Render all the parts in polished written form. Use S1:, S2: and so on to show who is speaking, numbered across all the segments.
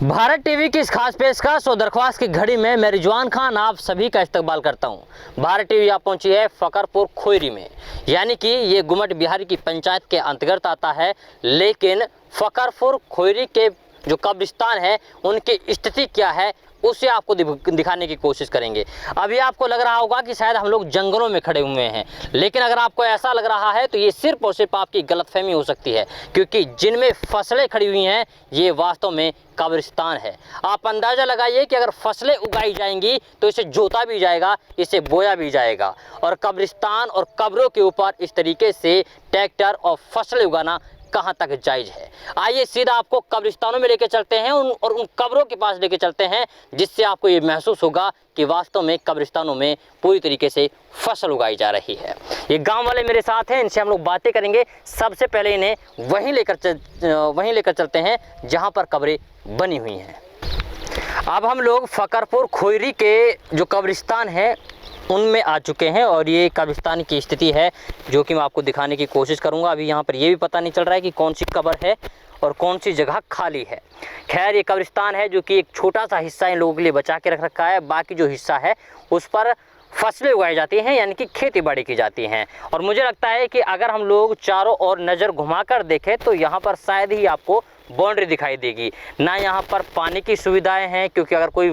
S1: Bharat TV की इस खास पेशकश और दरख्वास्त की घड़ी में मैं रिजवान खान आप सभी का इस्तकबाल करता हूं। भारत टीवी आप पहुंची है फकरपुर खोयरी में, यानी कि ये गुमट बिहारी की पंचायत के अंतर्गत आता है, लेकिन फकरपुर खोयरी के जो कब्रिस्तान है उनकी स्थिति क्या है उसे आपको दिखाने की कोशिश करेंगे। अभी आपको लग रहा होगा कि शायद हम लोग जंगलों में खड़े हुए हैं, लेकिन अगर आपको ऐसा लग रहा है तो ये सिर्फ और सिर्फ आपकी गलतफहमी हो सकती है, क्योंकि जिनमें फसलें खड़ी हुई हैं ये वास्तव में कब्रिस्तान है। आप अंदाज़ा लगाइए कि अगर फसलें उगाई जाएंगी तो इसे जोता भी जाएगा, इसे बोया भी जाएगा, और कब्रिस्तान और कब्रों के ऊपर इस तरीके से ट्रैक्टर और फसलें उगाना कहाँ तक जायज़ है। आइए सीधा आपको कब्रिस्तानों में लेके चलते हैं और उन कब्रों के पास लेके चलते हैं, जिससे आपको ये महसूस होगा कि वास्तव में कब्रिस्तानों में पूरी तरीके से फसल उगाई जा रही है। ये गांव वाले मेरे साथ हैं, इनसे हम लोग बातें करेंगे। सबसे पहले इन्हें वहीं लेकर चलते हैं जहाँ पर कब्रें बनी हुई हैं। अब हम लोग फकरपुर खोयरी के जो कब्रिस्तान है उनमें आ चुके हैं, और ये कब्रिस्तान की स्थिति है जो कि मैं आपको दिखाने की कोशिश करूंगा। अभी यहाँ पर ये भी पता नहीं चल रहा है कि कौन सी कब्र है और कौन सी जगह खाली है। खैर, ये कब्रिस्तान है जो कि एक छोटा सा हिस्सा इन लोगों के लिए बचा के रख रखा है, बाकी जो हिस्सा है उस पर फसलें उगाई जाती हैं, यानी कि खेती बाड़ी की जाती हैं। और मुझे लगता है कि अगर हम लोग चारों ओर नज़र घुमाकर देखें तो यहाँ पर शायद ही आपको बाउंड्री दिखाई देगी। ना यहाँ पर पानी की सुविधाएं हैं, क्योंकि अगर कोई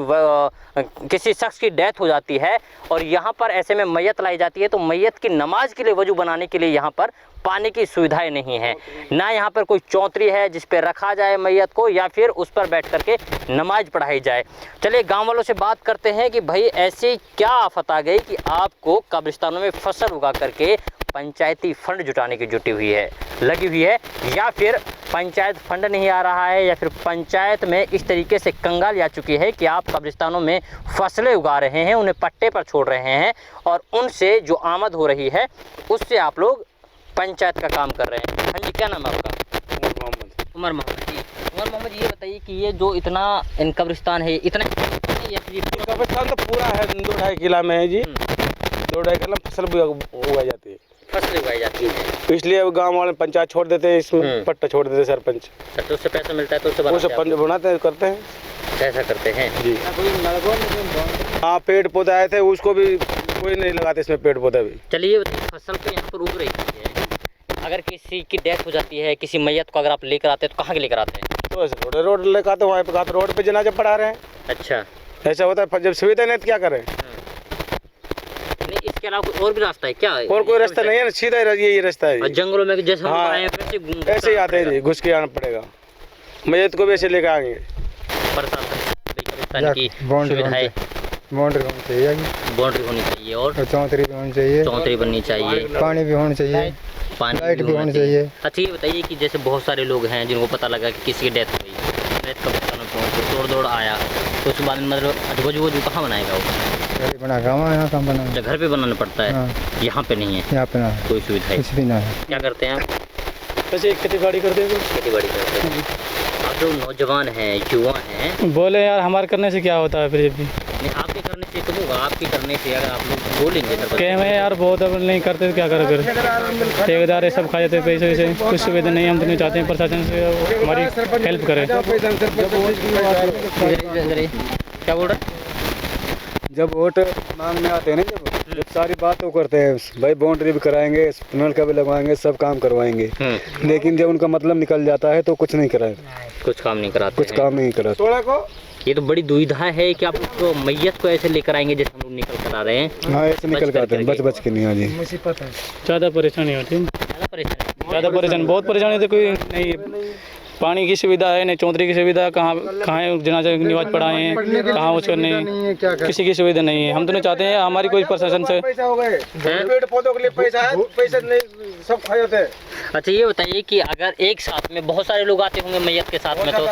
S1: किसी शख्स की डेथ हो जाती है और यहाँ पर ऐसे में मैयत लाई जाती है तो मैयत की नमाज के लिए वजू बनाने के लिए यहाँ पर पानी की सुविधाएं नहीं है। ना यहाँ पर कोई चौतरी है जिस पर रखा जाए मैयत को या फिर उस पर बैठ करके नमाज पढ़ाई जाए। चलिए गांव वालों से बात करते हैं कि भाई ऐसी क्या आफत आ गई कि आपको कब्रिस्तानों में फसल उगा करके पंचायती फंड जुटाने की लगी हुई है, या फिर पंचायत फंड नहीं आ रहा है, या फिर पंचायत में इस तरीके से कंगाल आ चुकी है कि आप कब्रिस्तानों में फसलें उगा रहे हैं, उन्हें पट्टे पर छोड़ रहे हैं और उनसे जो आमद हो रही है उससे आप लोग पंचायत का काम कर रहे हैं। हाँ जी, क्या नाम है आपका? उमर मोहम्मद जी। उमर मोहम्मद, ये बताइए कि ये जो इतना इन कब्रिस्तान है इतना या फिर
S2: कब्रिस्तान तो पूरा है 2-2.5 किला में है जी। 2-2.5 किला फसल भी उगाई जाती है,
S1: फसलें उगाई जाती है,
S2: इसलिए अब गांव वाले पंचायत छोड़ देते हैं, इसमें पट्टा छोड़ देते हैं सरपंच।
S1: तो उससे पैसा मिलता है तो उससे
S2: बनाते हैं, करते हैं,
S1: ऐसा करते हैं
S2: जी। हाँ, पेड़ पौधे आए थे, उसको भी कोई नहीं लगाते इसमें पेड़ पौधे भी।
S1: चलिए, फसल तो यहाँ पर उग रही है, अगर किसी की डेथ हो जाती है, किसी मैयत को अगर आप लेकर आते हैं तो कहाँ के लेकर आते हैं?
S2: तो ऐसे रोड लेकर आते हैं, वहाँ पे रोड पे जनाजा पढ़ा रहे हैं।
S1: अच्छा,
S2: ऐसा होता है, जब सुविधा नहीं तो क्या करें?
S1: नहीं, इसके अलावा कोई और भी रास्ता है क्या?
S2: और कोई रास्ता नहीं है, सीधा यही रास्ता है।
S1: जंगलों में जैसे हम
S2: हाँ,
S1: आए हैं
S2: ऐसे ही आते हैं जी, घुस के आना पड़ेगा, मैयत को भी ऐसे लेकर आएंगे।
S1: प्रशासन की सुविधाएं,
S3: बाउंड्री होनी चाहिए,
S1: बाउंड्री होनी चाहिए और
S3: चौतरी भी होनी चाहिए,
S1: चौतरी बननी चाहिए,
S3: पानी भी होना चाहिए,
S1: पानी
S3: लाइट भी होनी चाहिए।
S1: अच्छा, ये बताइए कि जैसे बहुत सारे लोग हैं जिनको पता लगा कि किसी की डेथ हो गई, डेथ कब्रिस्तान में पहुँच दौड़ आया, तो उसके बाद मतलब वजू कहाँ बनाएगा वो?
S3: घर बना यहाँ काम बना,
S1: घर पे बनाना पड़ता है।
S3: हाँ।
S1: यहाँ पे नहीं है,
S3: यहाँ पे ना
S1: कोई सुविधा
S3: कुछ भी ना है।
S1: क्या करते हैं आप?
S2: वैसे खेती बाड़ी करते हैं,
S1: खेती बाड़ी करते हैं। आप जो नौजवान हैं, युवा हैं,
S4: बोले यार हमारे करने से क्या होता है? फिर भी
S1: नहीं, आपके करने से तो होगा, आपके करने से अगर आप लोग बोलेंगे
S4: कहे में यार बहुत अब नहीं करते तो क्या करें? फिर ठेकेदार ये सब खा जाते पैसे वैसे, कुछ सुविधा नहीं। हम तो नहीं चाहते हैं प्रशासन से हमारी हेल्प करे।
S1: क्या बोल रहे हैं?
S3: जब वोट मांगने आते हैं ना, जब सारी बात वो करते हैं, भाई बाउंड्री भी कराएंगे, नलका भी लगवाएंगे, सब काम करवाएंगे, लेकिन जब उनका मतलब निकल जाता है तो कुछ नहीं कराते,
S1: कुछ काम नहीं कराते,
S3: कुछ काम नहीं कराते।
S1: ये तो बड़ी दुविधा है कि आप उसको मैयत को ऐसे लेकर आएंगे जैसे हम लोग निकल कर आ रहे हैं।
S3: हाँ, ऐसे निकल कर आते हैं, बच के नहीं। हाँ जी,
S4: ज़्यादा परेशानी होती है, ज़्यादा परेशानी, बहुत परेशानी। तो कोई नहीं, पानी की सुविधा है नहीं, चौधरी की सुविधा कहाँ जनाजा निवाज पढ़ाए हैं, कहाँ उसको नहीं, किसी की सुविधा नहीं है। हम तो नहीं चाहते हैं हमारी कोई प्रशासन से
S2: पेड़ पौधों के लिए पैसा है, पैसे नहीं, सब खा जाते हैं।
S1: अच्छा, ये बताइए कि अगर एक साथ में बहुत सारे लोग आते होंगे मैयत के साथ में तो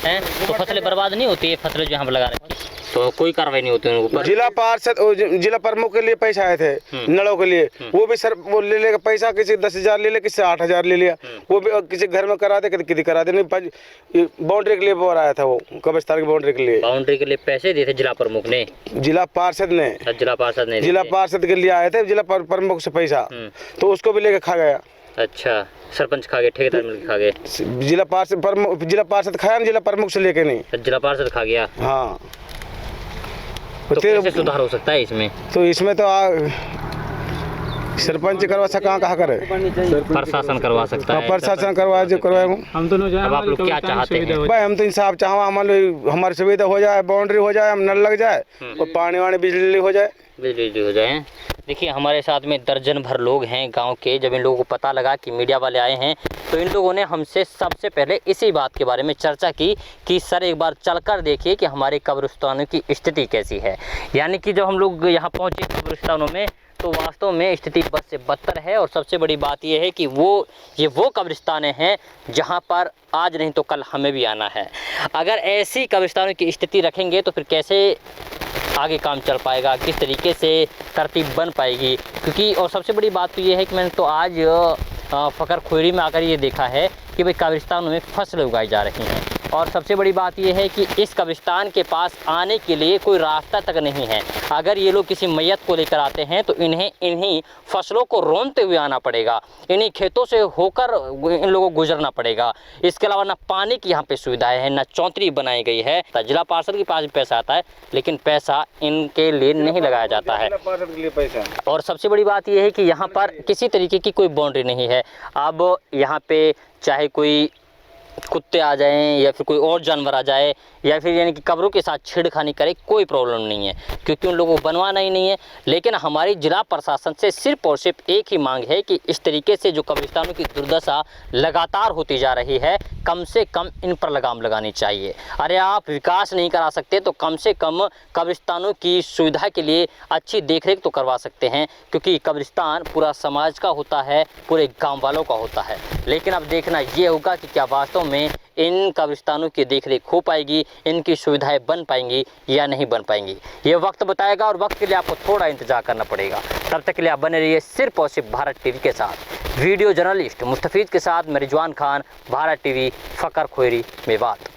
S1: हैं, तो फसलें बर्बाद नहीं होती है? फसलें जो यहाँ पर लगा रखी तो कोई कार्रवाई नहीं होती उनको?
S2: जिला पार्षद, जिला प्रमुख के लिए पैसा आए थे नलों के लिए, वो भी सर वो ले लेगा पैसा, किसी 10,000 ले लिया, किसी 8,000 ले लिया, वो भी किसी घर में करा दे, किसी करा दे। बाउंड्री के लिए वो आया था, वो कब्रिस्तान की बाउंड्री के लिए,
S1: बाउंड्री के लिए पैसे दिए थे जिला प्रमुख ने,
S2: जिला पार्षद ने,
S1: जिला पार्षद ने,
S2: जिला पार्षद के लिए आए थे, जिला प्रमुख से पैसा, तो उसको भी लेके खा गया।
S1: अच्छा, सरपंच खा गए, ठेकेदार मिलकर खा गए,
S2: जिला पार्षद खाया, जिला प्रमुख से लेके नहीं।
S1: जिला पार्षद खा गया।
S2: हाँ
S1: तो कैसे सुधार हो सकता है इसमें?
S2: तो इसमें तो सरपंच करवा सका, कहाँ करे,
S1: प्रशासन करवा सकता है।
S2: प्रशासन करवा जो करवाए।
S4: हम दोनों
S1: अब आप लोग क्या चाहते हैं?
S2: भाई हम तो इंसाफ चाहो, हमारी सुविधा हो जाए, बाउंड्री हो जाए, हम नल लग जाए और पानी वानी बिजली हो जाए,
S1: बिजली हो जाए। देखिए हमारे साथ में दर्जन भर लोग हैं गांव के। जब इन लोगों को पता लगा कि मीडिया वाले आए हैं तो इन लोगों ने हमसे सबसे पहले इसी बात के बारे में चर्चा की कि सर एक बार चलकर देखिए कि हमारे कब्रिस्तानों की स्थिति कैसी है। यानी कि जब हम लोग यहाँ पहुँचे कब्रिस्तानों में तो वास्तव में स्थिति बद से बदतर है। और सबसे बड़ी बात यह है कि ये वो कब्रिस्तानें हैं जहाँ पर आज नहीं तो कल हमें भी आना है। अगर ऐसी कब्रिस्तानों की स्थिति रखेंगे तो फिर कैसे आगे काम चल पाएगा, किस तरीके से तरतीब बन पाएगी? क्योंकि और सबसे बड़ी बात तो ये है कि मैंने तो आज फ़कर खोरी में आकर ये देखा है कि भाई कब्रिस्तानों में फसलें उगाई जा रही हैं। और सबसे बड़ी बात यह है कि इस कब्रिस्तान के पास आने के लिए कोई रास्ता तक नहीं है। अगर ये लोग किसी मैयत को लेकर आते हैं तो इन्हें इन्हीं फसलों को रोंदते हुए आना पड़ेगा, इन्हीं खेतों से होकर इन लोगों को गुजरना पड़ेगा। इसके अलावा ना पानी की यहाँ पे सुविधाएं हैं, ना चौंतरी बनाई गई है। जिला पार्षद के पास भी पैसा आता है लेकिन पैसा इनके लिए नहीं लगाया जाता है। और सबसे बड़ी बात यह है कि यहाँ पर किसी तरीके की कोई बाउंड्री नहीं है। अब यहाँ पे चाहे कोई कुत्ते आ जाएं या फिर कोई और जानवर आ जाए या फिर यानी कि कब्रों के साथ छेड़खानी करे, कोई प्रॉब्लम नहीं है क्योंकि उन लोगों को बनवाना ही नहीं है। लेकिन हमारी जिला प्रशासन से सिर्फ और सिर्फ एक ही मांग है कि इस तरीके से जो कब्रिस्तानों की दुर्दशा लगातार होती जा रही है, कम से कम इन पर लगाम लगानी चाहिए। अरे आप विकास नहीं करा सकते तो कम से कम कब्रिस्तानों की सुविधा के लिए अच्छी देखरेख तो करवा सकते हैं, क्योंकि कब्रिस्तान पूरा समाज का होता है, पूरे गाँव वालों का होता है। लेकिन अब देखना ये होगा कि क्या वास्तव में इन कब्रिस्तानों की देखरेख हो पाएगी, इनकी सुविधाएं बन पाएंगी या नहीं बन पाएंगी, ये वक्त बताएगा। और वक्त के लिए आपको थोड़ा इंतजार करना पड़ेगा। तब तक के लिए आप बने रहिए सिर्फ और सिर्फ भारत टीवी के साथ। वीडियो जर्नलिस्ट मुस्तफीद के साथ मैं रिजवान खान, भारत टीवी, फ़कर खोरी, मेवात।